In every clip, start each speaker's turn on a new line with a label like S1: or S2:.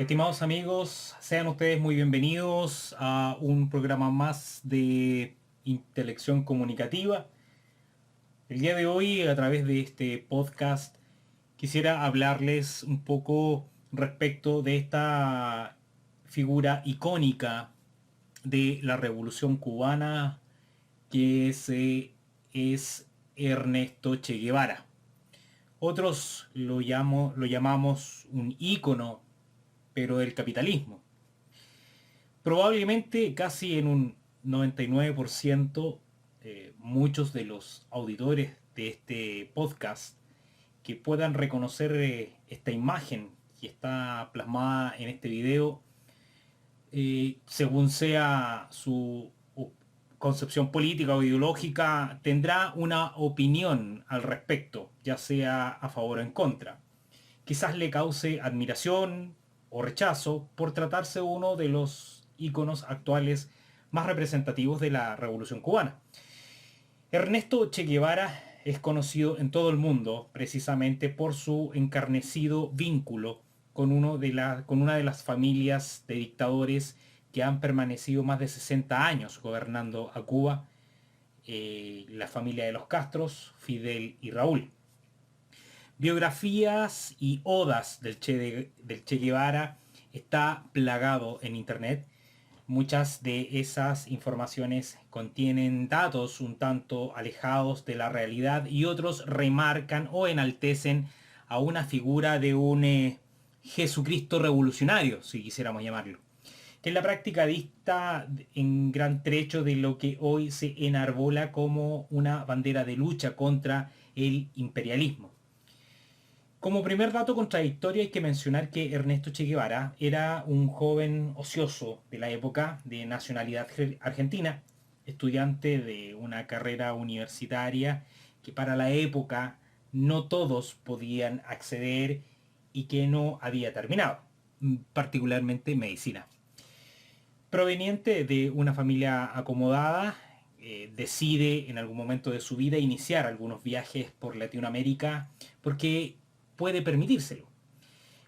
S1: Estimados amigos, sean ustedes muy bienvenidos a un programa más de intelección comunicativa. El día de hoy, a través de este podcast, quisiera hablarles un poco respecto de esta figura icónica de la Revolución Cubana, que es Ernesto Che Guevara. Otros lo llamamos un ícono, pero del capitalismo. Probablemente casi en un 99%, muchos de los auditores de este podcast que puedan reconocer esta imagen que está plasmada en este video, según sea su concepción política o ideológica, tendrá una opinión al respecto, ya sea a favor o en contra. Quizás le cause admiración o rechazo por tratarse uno de los íconos actuales más representativos de la Revolución Cubana. Ernesto Che Guevara es conocido en todo el mundo precisamente por su encarnecido vínculo con una de las familias de dictadores que han permanecido más de 60 años gobernando a Cuba, la familia de los Castros, Fidel y Raúl. Biografías y odas del Che Guevara está plagado en internet. Muchas de esas informaciones contienen datos un tanto alejados de la realidad y otros remarcan o enaltecen a una figura de un Jesucristo revolucionario, si quisiéramos llamarlo, que en la práctica dista en gran trecho de lo que hoy se enarbola como una bandera de lucha contra el imperialismo. Como primer dato contradictorio hay que mencionar que Ernesto Che Guevara era un joven ocioso de la época, de nacionalidad argentina, estudiante de una carrera universitaria que para la época no todos podían acceder y que no había terminado, particularmente medicina. Proveniente de una familia acomodada, decide en algún momento de su vida iniciar algunos viajes por Latinoamérica porque puede permitírselo,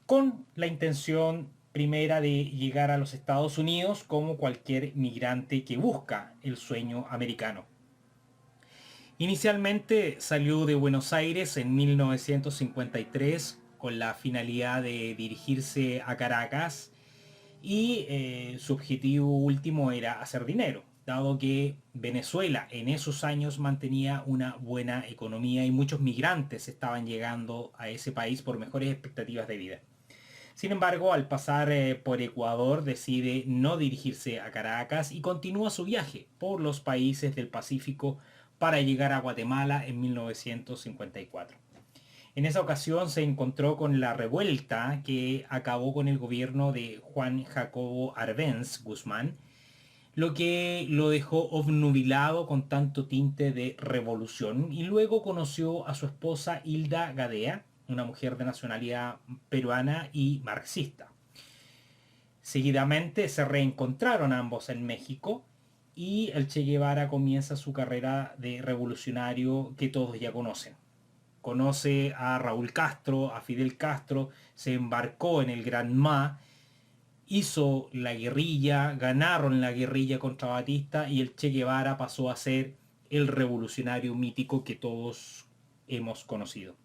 S1: con la intención primera de llegar a los Estados Unidos como cualquier migrante que busca el sueño americano. Inicialmente salió de Buenos Aires en 1953 con la finalidad de dirigirse a Caracas y su objetivo último era hacer dinero, dado que Venezuela en esos años mantenía una buena economía y muchos migrantes estaban llegando a ese país por mejores expectativas de vida. Sin embargo, al pasar por Ecuador decide no dirigirse a Caracas y continúa su viaje por los países del Pacífico para llegar a Guatemala en 1954. En esa ocasión se encontró con la revuelta que acabó con el gobierno de Juan Jacobo Arbenz Guzmán, lo que lo dejó obnubilado con tanto tinte de revolución, y luego conoció a su esposa Hilda Gadea, una mujer de nacionalidad peruana y marxista. Seguidamente se reencontraron ambos en México y el Che Guevara comienza su carrera de revolucionario que todos ya conocen. Conoce a Raúl Castro, a Fidel Castro, se embarcó en el Gran Ma, hizo la guerrilla, ganaron la guerrilla contra Batista y el Che Guevara pasó a ser el revolucionario mítico que todos hemos conocido.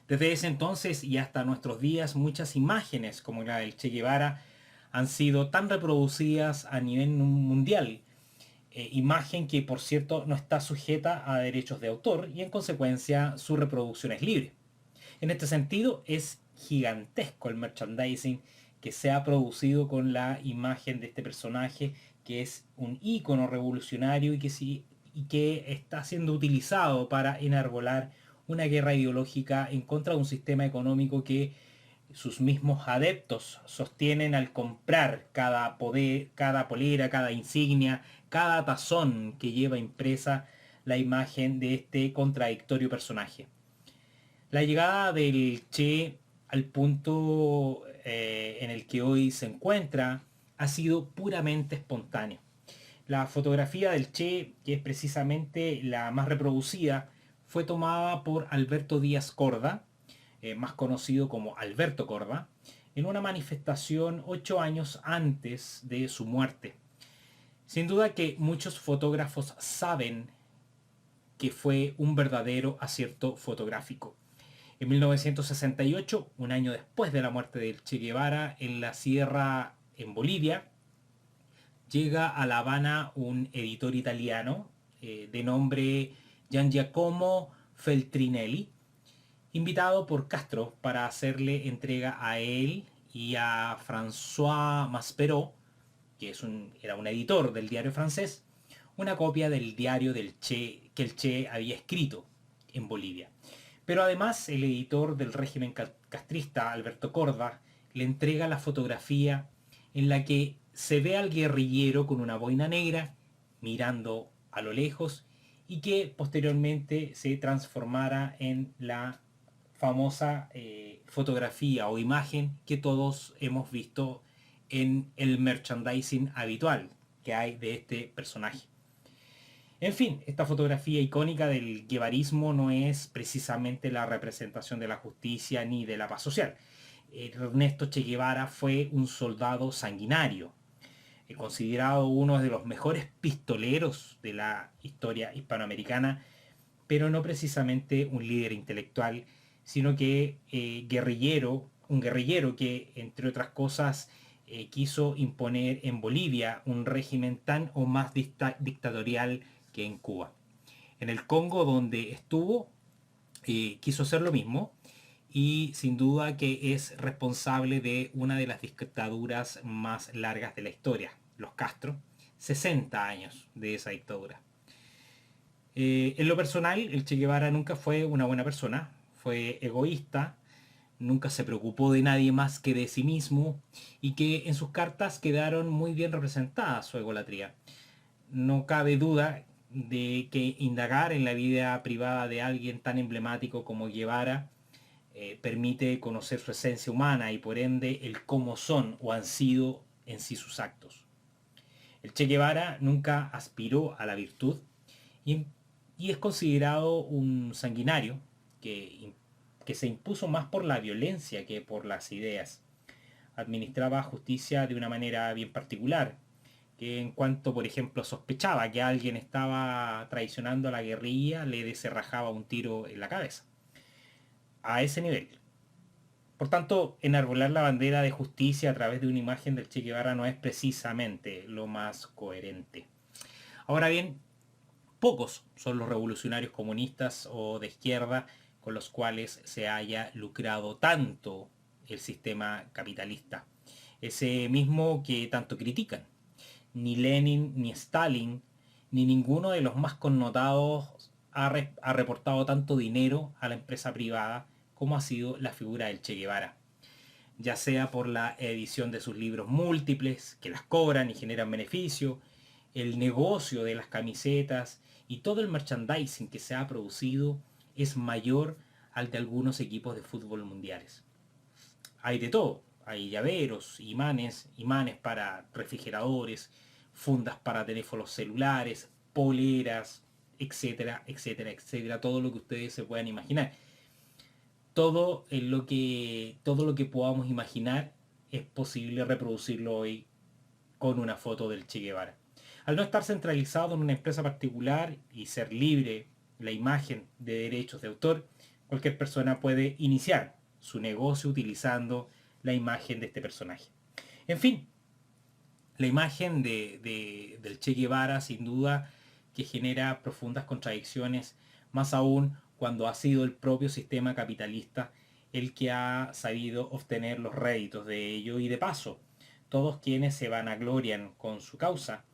S1: Desde ese entonces y hasta nuestros días, muchas imágenes como la del Che Guevara han sido tan reproducidas a nivel mundial. Imagen que, por cierto, no está sujeta a derechos de autor y en consecuencia su reproducción es libre. En este sentido, es gigantesco el merchandising que se ha producido con la imagen de este personaje, que es un ícono revolucionario y que está siendo utilizado para enarbolar una guerra ideológica en contra de un sistema económico que sus mismos adeptos sostienen al comprar cada poder, cada polera, cada insignia, cada tazón que lleva impresa la imagen de este contradictorio personaje. La llegada del Che al punto en el que hoy se encuentra ha sido puramente espontáneo. La fotografía del Che, que es precisamente la más reproducida, fue tomada por Alberto Díaz Corda, más conocido como Alberto Corda, en una manifestación 8 años antes de su muerte. Sin duda que muchos fotógrafos saben que fue un verdadero acierto fotográfico. En 1968, un año después de la muerte del Che Guevara, en la sierra en Bolivia, llega a La Habana un editor italiano de nombre Giangiacomo Feltrinelli, invitado por Castro para hacerle entrega a él y a François Maspero, que era un editor del diario francés, una copia del diario del Che que el Che había escrito en Bolivia. Pero además el editor del régimen castrista, Alberto Corda, le entrega la fotografía en la que se ve al guerrillero con una boina negra mirando a lo lejos y que posteriormente se transformara en la famosa fotografía o imagen que todos hemos visto en el merchandising habitual que hay de este personaje. En fin, esta fotografía icónica del guevarismo no es precisamente la representación de la justicia ni de la paz social. Ernesto Che Guevara fue un soldado sanguinario, considerado uno de los mejores pistoleros de la historia hispanoamericana, pero no precisamente un líder intelectual, sino que un guerrillero que, entre otras cosas, quiso imponer en Bolivia un régimen tan o más dictatorial que en Cuba. En el Congo, donde estuvo, quiso hacer lo mismo y sin duda que es responsable de una de las dictaduras más largas de la historia, los Castro, 60 años de esa dictadura. En lo personal, el Che Guevara nunca fue una buena persona, fue egoísta, nunca se preocupó de nadie más que de sí mismo y que en sus cartas quedaron muy bien representadas su egolatría. No cabe duda de que indagar en la vida privada de alguien tan emblemático como Guevara permite conocer su esencia humana y por ende el cómo son o han sido en sí sus actos. El Che Guevara nunca aspiró a la virtud y, y es considerado un sanguinario que se impuso más por la violencia que por las ideas. Administraba justicia de una manera bien particular, que en cuanto, por ejemplo, sospechaba que alguien estaba traicionando a la guerrilla, le deserrajaba un tiro en la cabeza. A ese nivel. Por tanto, enarbolar la bandera de justicia a través de una imagen del Che Guevara no es precisamente lo más coherente. Ahora bien, pocos son los revolucionarios comunistas o de izquierda con los cuales se haya lucrado tanto el sistema capitalista. Ese mismo que tanto critican. Ni Lenin, ni Stalin, ni ninguno de los más connotados ha reportado tanto dinero a la empresa privada como ha sido la figura del Che Guevara. Ya sea por la edición de sus libros múltiples, que las cobran y generan beneficio, el negocio de las camisetas y todo el merchandising que se ha producido es mayor al de algunos equipos de fútbol mundiales. Hay de todo, hay llaveros, imanes para refrigeradores, fundas para teléfonos celulares, poleras, etcétera, etcétera, etcétera, todo lo que ustedes se puedan imaginar. Todo lo que podamos imaginar es posible reproducirlo hoy con una foto del Che Guevara. Al no estar centralizado en una empresa particular y ser libre la imagen de derechos de autor, cualquier persona puede iniciar su negocio utilizando la imagen de este personaje. En fin, la imagen del Che Guevara sin duda que genera profundas contradicciones, más aún cuando ha sido el propio sistema capitalista el que ha sabido obtener los réditos de ello y de paso, todos quienes se vanaglorian con su causa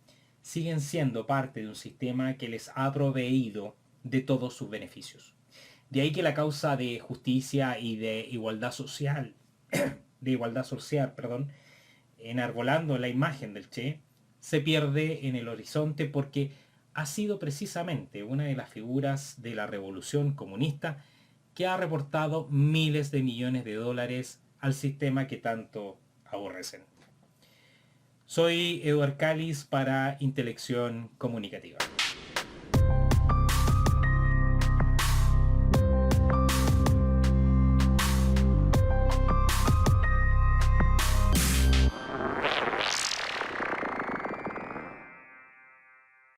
S1: siguen siendo parte de un sistema que les ha proveído de todos sus beneficios. De ahí que la causa de justicia y de igualdad social, enarbolando la imagen del Che, se pierde en el horizonte porque ha sido precisamente una de las figuras de la revolución comunista que ha reportado miles de millones de dólares al sistema que tanto aborrecen. Soy Eduard Cáliz para Intelección Comunicativa.